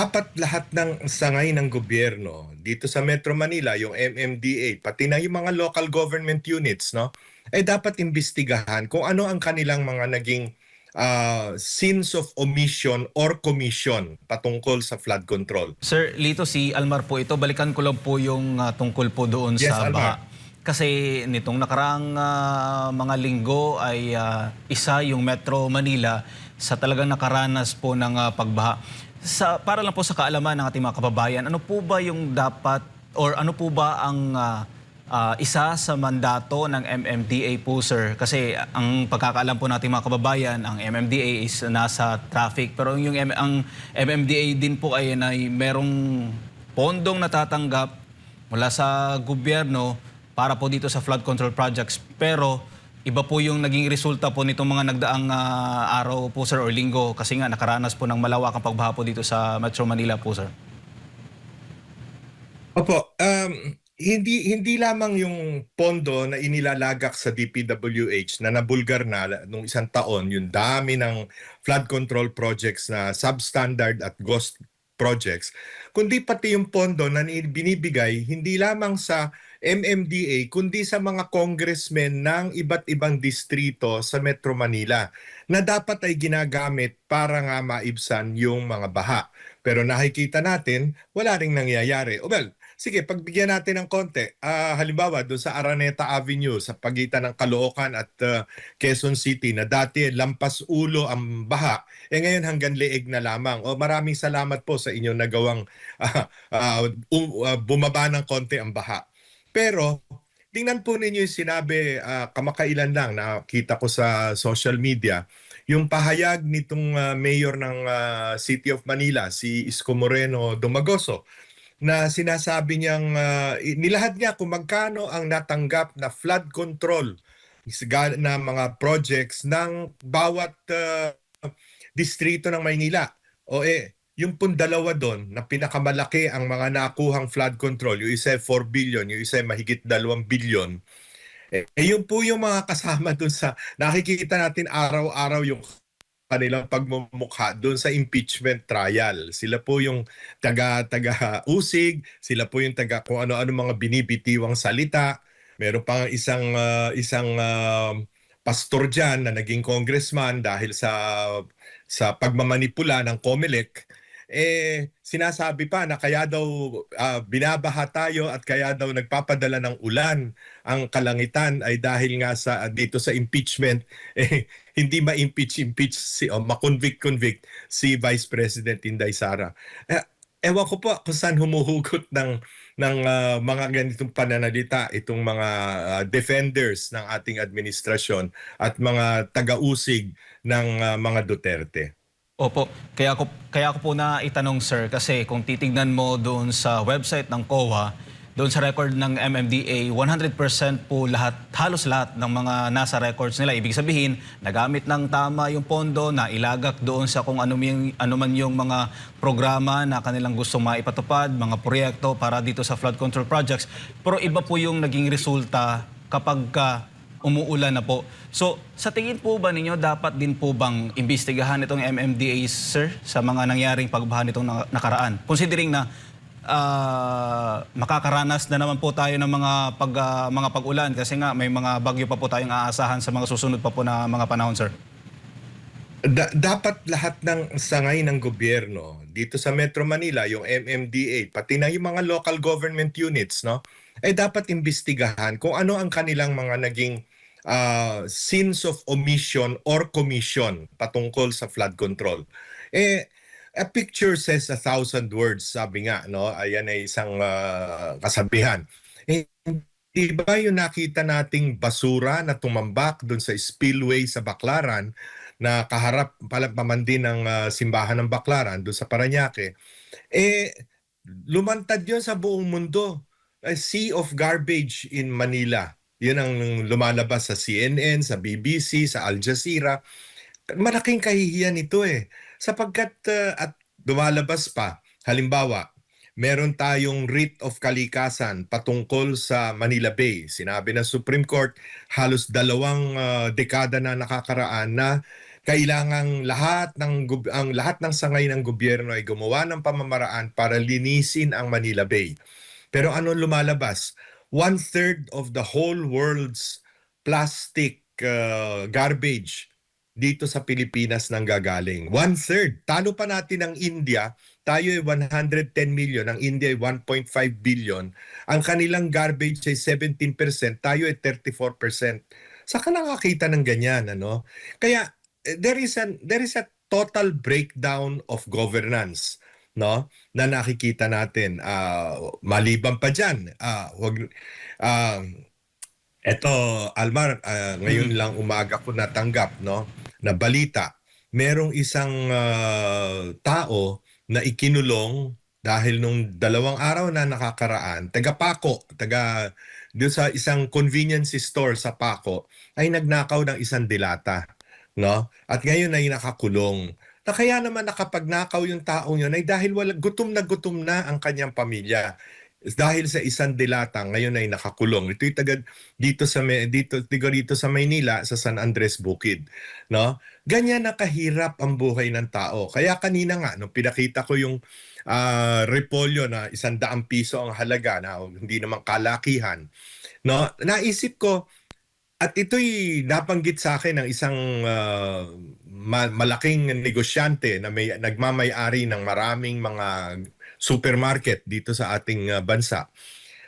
Dapat lahat ng sangay ng gobyerno dito sa Metro Manila, yung MMDA, pati na yung mga local government units, no? Dapat imbestigahan kung ano ang kanilang mga naging sins of omission or commission patungkol sa flood control. Sir, Lito, si Almar po ito. Balikan ko lang po yung tungkol po doon Yes, sa Almar. baha. Kasi nitong nakaraang mga linggo ay isa yung Metro Manila sa talagang nakaranas po ng pagbaha. Para lang po sa kaalaman ng ating mga kababayan, ano po ba yung dapat or ano po ba ang isa sa mandato ng MMDA po, sir? Kasi ang pagkakaalam po natin mga kababayan, ang MMDA is nasa traffic. Pero ang MMDA din po ay merong pondong natatanggap mula sa gobyerno para po dito sa flood control projects. Pero iba po yung naging resulta po nitong mga nagdaang araw po, sir, or linggo. Kasi nga nakaranas po ng malawakang pagbaha po dito sa Metro Manila po, sir. Opo, hindi lamang yung pondo na inilalagak sa DPWH na nabulgar na nung isang taon, yung dami ng flood control projects na substandard at ghost projects, kundi pati yung pondo na binibigay hindi lamang sa MMDA kundi sa mga congressmen ng iba't ibang distrito sa Metro Manila na dapat ay ginagamit para nga maibsan yung mga baha. Pero nakikita natin, wala ring nangyayari. Well, sige, pagbigyan natin ng konti. Halimbawa, doon sa Araneta Avenue, sa pagitan ng Caloocan at Quezon City, na dati lampas ulo ang baha, ngayon hanggang leeg na lamang. Maraming salamat po sa inyong nagawang bumaba ng konti ang baha. Pero, tingnan po ninyo yung sinabi kamakailan lang, nakita ko sa social media, yung pahayag nitong mayor ng City of Manila, si Isko Moreno Domagoso, na sinasabi niyang nilahad niya kung magkano ang natanggap na flood control na mga projects ng bawat distrito ng Maynila. Yung pong dalawa doon na pinakamalaki ang mga nakuhang flood control, yung isa ay 4 billion, yung isa ay mahigit 2 billion. Yun po yung mga kasama doon sa nakikita natin araw-araw yung kanilang pagmumukha doon sa impeachment trial. Sila po yung taga-usig, sila po yung taga kung ano-ano mga binibitiwang salita. Meron pa isang pastor diyan na naging congressman dahil sa pagmamanipula ng COMELEC. Sinasabi pa na kaya daw binabaha tayo at kaya daw nagpapadala ng ulan ang kalangitan ay dahil nga dito sa impeachment hindi ma-impeach o ma-convict si Vice President Inday Sara. Ewan ko po kung saan humuhugot ng mga ganitong pananalita itong mga defenders ng ating administrasyon at mga taga-usig ng mga Duterte. Opo, kaya ko po na itanong, sir, kasi kung titignan mo doon sa website ng COA, doon sa record ng MMDA, 100% po halos lahat ng mga nasa records nila. Ibig sabihin, nagamit ng tama yung pondo na ilagak doon sa kung ano man yung mga programa na kanilang gusto maipatupad, mga proyekto para dito sa flood control projects. Pero iba po yung naging resulta kapag umuulan na po. So, sa tingin po ba ninyo, dapat din po bang imbestigahan itong MMDA, sir, sa mga nangyaring pagbaha nitong nakaraan? Considering na makakaranas na naman po tayo ng mga pag-ulan kasi nga may mga bagyo pa po tayong aasahan sa mga susunod pa po na mga panahon, sir. Dapat lahat ng sangay ng gobyerno dito sa Metro Manila, yung MMDA, pati na yung mga local government units, no? Dapat imbestigahan kung ano ang kanilang mga naging sins of omission or commission patungkol sa flood control. A picture says 1,000 words, sabi nga, no? Ayan ay isang kasabihan. Di ba yung nakita nating basura na tumambak doon sa spillway sa Baclaran na kaharap paman din ng simbahan ng Baclaran doon sa Parañaque? Lumantad yun sa buong mundo. A sea of garbage in Manila. Yun ang lumalabas sa CNN, sa BBC, sa Al Jazeera. Malaking kahihiyan ito sapagkat at lumalabas pa, halimbawa, meron tayong writ of kalikasan patungkol sa Manila Bay. Sinabi ng Supreme Court, halos 2 dekada na nakakaraan na Kailangang lahat ng sangay ng gobyerno ay gumawa ng pamamaraan para linisin ang Manila Bay. Pero ano lumalabas? One-third of the whole world's plastic garbage dito sa Pilipinas nang gagaling. One-third. Talo pa natin ang India. Tayo ay 110 million. Ang India ay 1.5 billion. Ang kanilang garbage ay 17%. Tayo ay 34%. Saka nakakita ng ganyan, ano? Kaya there is a total breakdown of governance, no? Na nakikita natin. Maliban pa diyan, eto, Almar, ngayon lang umaga ko natanggap, no, na balita. Merong isang tao na ikinulong dahil nung 2 araw na nakakaraan, taga Paco, doon sa isang convenience store sa Paco, ay nagnakaw ng isang dilata, no? At ngayon ay nakakulong. Na kaya naman nakapagnakaw yung taong yun ay dahil gutom na ang kanyang pamilya. Dahil sa isang dilata, ngayon ay nakakulong. Ito'y dito sa Maynila, sa San Andres Bukid, no? Ganyan na kahirap ang buhay ng tao. Kaya kanina nga nung pinakita ko yung repolyo na 100 piso ang halaga na hindi naman kalakihan, no? Naisip ko, at ito'y nabanggit sa akin ng isang malaking negosyante na nagmamay-ari ng maraming mga supermarket dito sa ating bansa,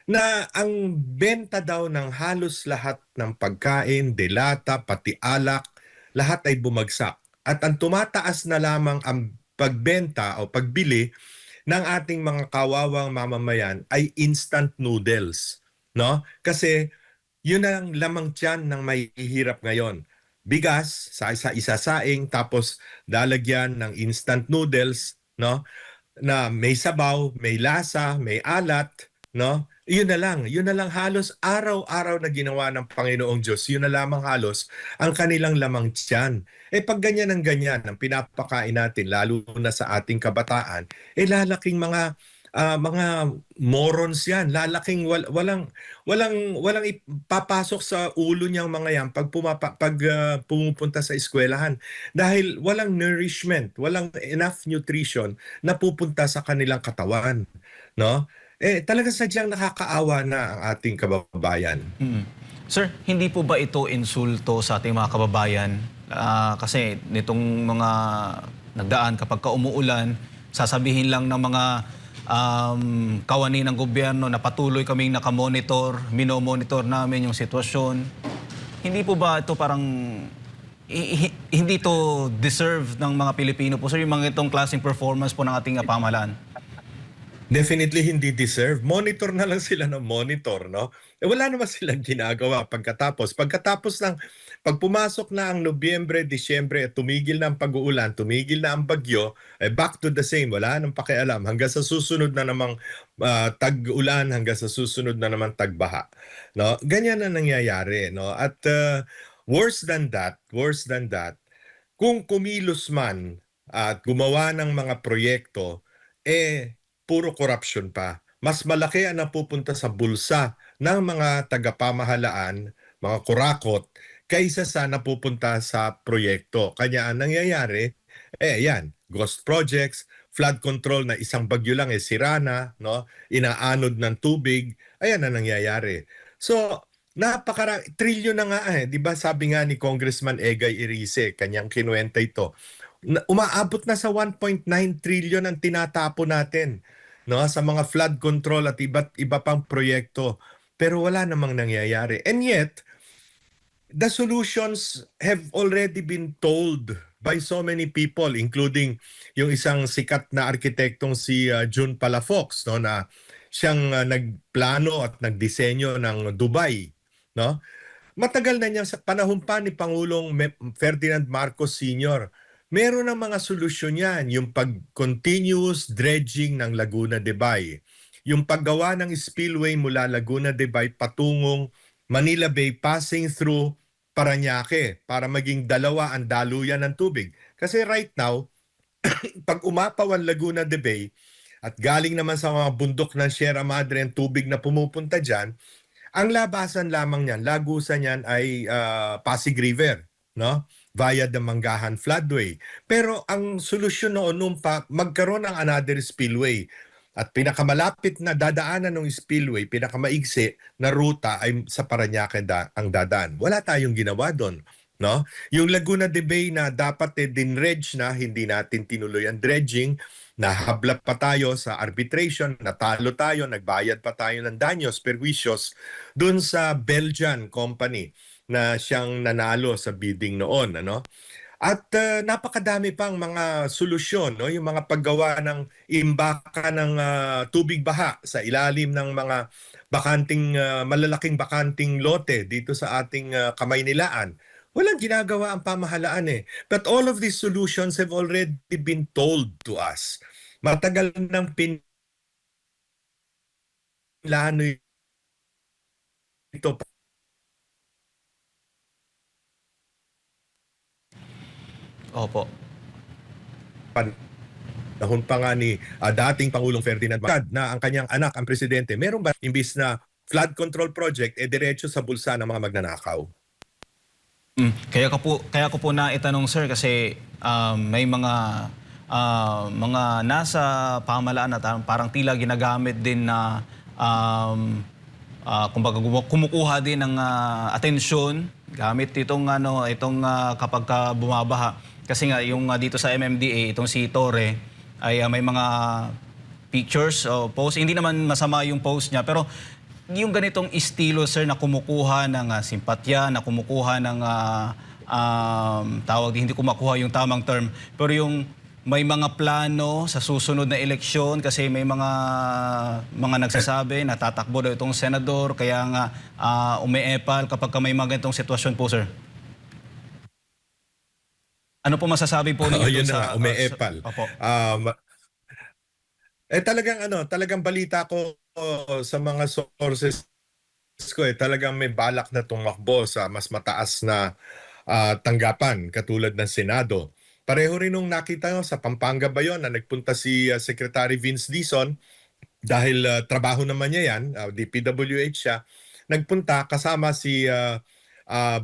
na ang benta daw ng halos lahat ng pagkain, delata, pati alak, lahat ay bumagsak. At ang tumataas na lamang ang pagbenta o pagbili ng ating mga kawawang mamamayan ay instant noodles, no? Kasi yun ang lamang tiyan ng may hirap ngayon. Bigas, sa isasaing, tapos lalagyan ng instant noodles, no? Na may sabaw, may lasa, may alat, no? Yun na lang halos araw-araw na ginawa ng Panginoong Diyos. Yun na lamang halos ang kanilang lamang tiyan. Pag ganyan ang pinapakain natin, lalo na sa ating kabataan, lalaking mga morons yan. Lalaking walang ipapasok sa ulo niyang mga yan pag pumupunta sa eskwelahan. Dahil walang nourishment, walang enough nutrition na pupunta sa kanilang katawan, no? Talaga sadyang nakakaawa na ang ating kababayan. Sir, hindi po ba ito insulto sa ating mga kababayan? Kasi nitong mga nagdaan kapag umuulan, sasabihin lang ng mga kawani ng gobyerno na patuloy kaming nakamonitor, minomonitor namin yung sitwasyon. Hindi po ba ito parang hindi to deserve ng mga Pilipino po, sir, yung mga itong klaseng performance po ng ating pamahalaan? Definitely hindi deserve. Monitor na lang sila ng monitor, no? Wala naman silang ginagawa pagkatapos. Pag pumasok na ang Nobyembre, Disyembre, at tumigil na ang pag-uulan, tumigil na ang bagyo, back to the same. Wala nang pakialam. Hanggang sa susunod na namang tag-ulan, hanggang sa susunod na namang tagbaha. No? Ganyan na nangyayari, no? At worse than that, kung kumilos man at gumawa ng mga proyekto, puro corruption pa. Mas malaki ang napupunta sa bulsa ng mga tagapamahalaan, mga kurakot, kaysa sa napupunta sa proyekto. Kanya ang nangyayari, yan, ghost projects, flood control na isang bagyo lang sira na, no? Inaanod ng tubig, ayan ang nangyayari. So, trilyon na nga 'di ba sabi nga ni Congressman Egay Irice, kanyang kinuwenta ito. Umaabot na sa 1.9 trillion ang tinatapo natin, no, sa mga flood control at iba't iba pang proyekto, pero wala namang nangyayari. And yet the solutions have already been told by so many people, including yung isang sikat na arkitektong si June Palafox, no, na siyang nagplano at nagdisenyo ng Dubai, no? Matagal na niya, sa panahon pa ni Pangulong Ferdinand Marcos Sr., meron ng mga solusyon yan. Yung pag-continuous dredging ng Laguna de Bay. Yung paggawa ng spillway mula Laguna de Bay patungong Manila Bay passing through Parañaque para maging dalawa ang daluyan ng tubig. Kasi right now, pag umapaw ang Laguna de Bay at galing naman sa mga bundok ng Sierra Madre ang tubig na pumupunta dyan, ang labasan lamang niyan, lagusan niyan ay Pasig River, no? via the Manggahan Floodway. Pero ang solusyon noon nung magkaroon ng another spillway. At pinakamalapit na dadaanan ng spillway, pinakamaigsi na ruta ay sa Parañaque ang dadaan. Wala tayong ginawa doon. No? Yung Laguna de Bay na dapat dinredge na, hindi natin tinuloy ang dredging, nahabla pa tayo sa arbitration, natalo tayo, nagbayad pa tayo ng danyos, perwisyos, dun sa Belgian company na siyang nanalo sa bidding noon. Ano? At napakadami pang mga solusyon, no? Yung mga paggawa ng imbaka ng tubig baha sa ilalim ng mga malalaking bakanting lote dito sa ating Kamaynilaan. Walang ginagawa ang pamahalaan eh. But all of these solutions have already been told to us. Matagal nang pinlano ito Opo. panahon pa nga ni dating Pangulong Ferdinand Marcos na ang kanyang anak, ang presidente, meron ba imbis na flood control project, diretso sa bulsa ng mga magnanakaw? Kaya ko po na itanong sir kasi may mga nasa pamahalaan na parang tila ginagamit din na kumbaga kumukuha din ng atensyon gamit itong kapag bumabaha kasi nga yung dito sa MMDA itong si Torre ay may mga pictures o post. Hindi naman masama yung post niya pero yung ganitong estilo sir na kumukuha ng simpatya, na kumukuha ng hindi ko makuha yung tamang term, pero yung may mga plano sa susunod na eleksyon kasi may mga nagsasabi na tatakbo daw itong senador kaya nga umeepal kapag may mga ganitong sitwasyon po sir. Ano po masasabi po ninyo Yun doon na nga, umeepal. Opo. Talagang balita ko sa mga sources ko talagang may balak na tumakbo sa mas mataas na tanggapan katulad ng Senado. Pareho rin nung nakita nyo sa Pampanga ba yun na nagpunta si Secretary Vince Dizon dahil trabaho naman niya yan, DPWH siya, nagpunta kasama si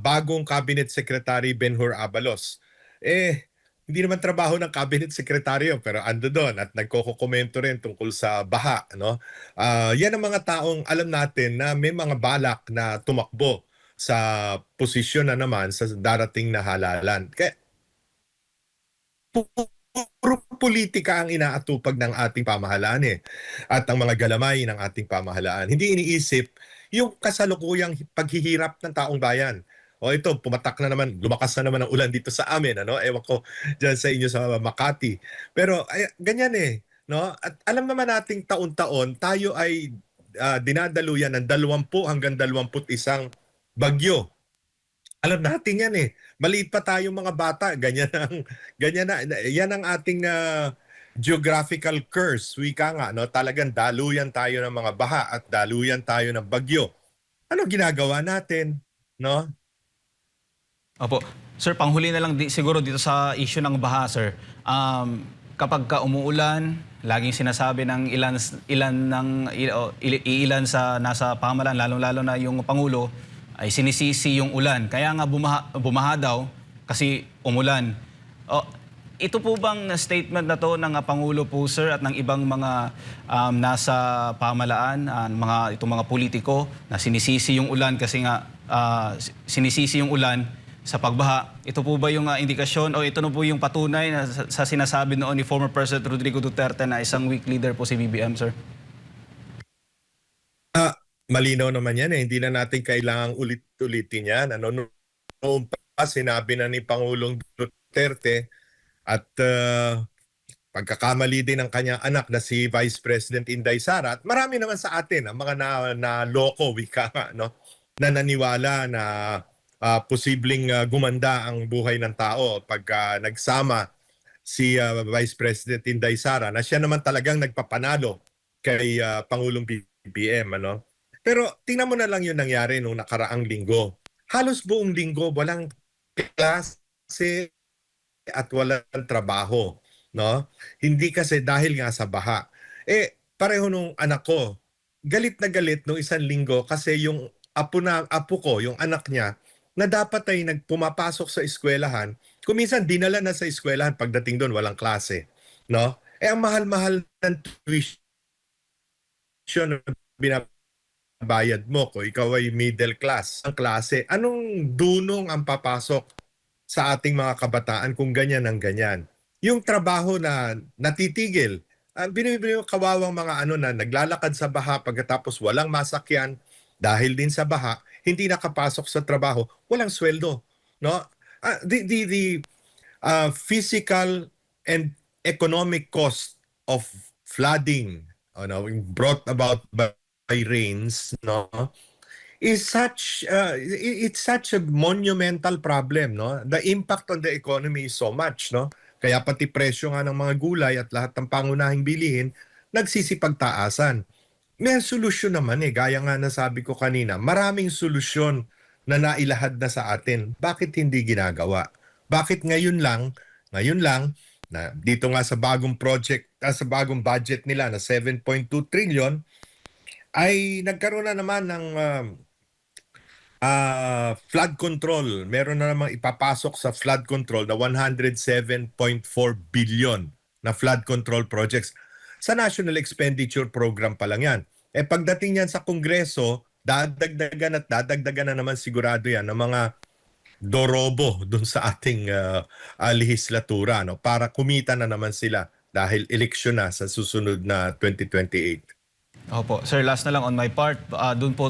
bagong Cabinet Secretary Benhur Abalos. Hindi naman trabaho ng Cabinet Secretary yun, pero ando doon at nagkokomento rin tungkol sa baha. No? Yan ang mga taong alam natin na may mga balak na tumakbo sa posisyon na naman sa darating na halalan. Kaya puro politika ang inaatupag ng ating pamahalaan at ang mga galamay ng ating pamahalaan. Hindi iniisip yung kasalukuyang paghihirap ng taong bayan. O ito, pumatak na naman, lumakas na naman ang ulan dito sa amin. Ano? Ewan ko dyan sa inyo sa Makati. Pero ganyan no? At alam naman nating taon-taon, tayo ay dinadaluyan ng 20 hanggang 21 bagyo. Alam natin yan Maliit pa tayong mga bata, yan ang ating geographical curse, wika nga, no? Talagang daluyan tayo ng mga baha at daluyan tayo ng bagyo. Ano ginagawa natin, no? Opo. Sir, panghuli na lang siguro dito sa issue ng baha, sir. Kapag umuulan, laging sinasabi ng ilan sa nasa pamahalaan, lalong-lalo na yung Pangulo, ay sinisisi yung ulan. Kaya nga bumaha daw kasi umulan. Ito po bang statement na to ng Pangulo po, sir, at ng ibang mga nasa pamahalaan, itong mga politiko na sinisisi yung ulan kasi nga sinisisi yung ulan sa pagbaha. Ito po ba yung indikasyon o ito na po yung patunay na sa sinasabi noon ni former President Rodrigo Duterte na isang weak leader po si BBM, sir? Malinaw naman yan Hindi na natin kailangang ulit-ulitin yan. Noong pa sinabi na ni Pangulong Duterte at pagkakamali din ng kanyang anak na si Vice President Inday Sara at marami naman sa atin ang mga na loko, wika nga, no? Na naniwala na posibleng gumanda ang buhay ng tao pag nagsama si Vice President Inday Sara na siya naman talagang nagpapanalo kay Pangulong BBM. Pero tingnan mo na lang yung nangyari nung nakaraang linggo. Halos buong linggo walang klase at walang trabaho. No? Hindi kasi dahil nga sa baha. Pareho nung anak ko, galit na galit nung isang linggo kasi yung apo ko, yung anak niya, na dapat ay nagpumapasok sa eskwelahan, kung minsan dinala na sa eskwelahan pagdating doon walang klase, no? Ang mahal-mahal ng tuition na binabayad mo kung ikaw ay middle class, ang klase, anong dunong ang papasok sa ating mga kabataan kung ganyan ang ganyan? Yung trabaho na natitigil, binibili yung kawawang mga ano na naglalakad sa baha pagkatapos walang masakyan dahil din sa baha, hindi nakapasok sa trabaho, walang sweldo, no? The physical and economic cost of flooding, brought about by rains, no, is such it's such a monumental problem, no? The impact on the economy is so much, no? Kaya pati presyo nga ng mga gulay at lahat ng pangunahing bilihin nagsisipagtaasan. May solusyon naman gaya nga nasabi ko kanina, maraming solusyon na nailahad na sa atin. Bakit hindi ginagawa? Bakit ngayon lang, na dito nga sa bagong project, sa bagong budget nila na 7.2 trillion, ay nagkaroon na naman ng flood control. Meron na namang ipapasok sa flood control na 107.4 billion na flood control projects. Sa National Expenditure Program pa lang yan. Pagdating yan sa Kongreso, dadagdagan na naman sigurado yan ng mga dorobo dun sa ating lehislatura, no? Para kumita na naman sila dahil eleksyon na sa susunod na 2028. Opo. Sir, last na lang on my part, doon po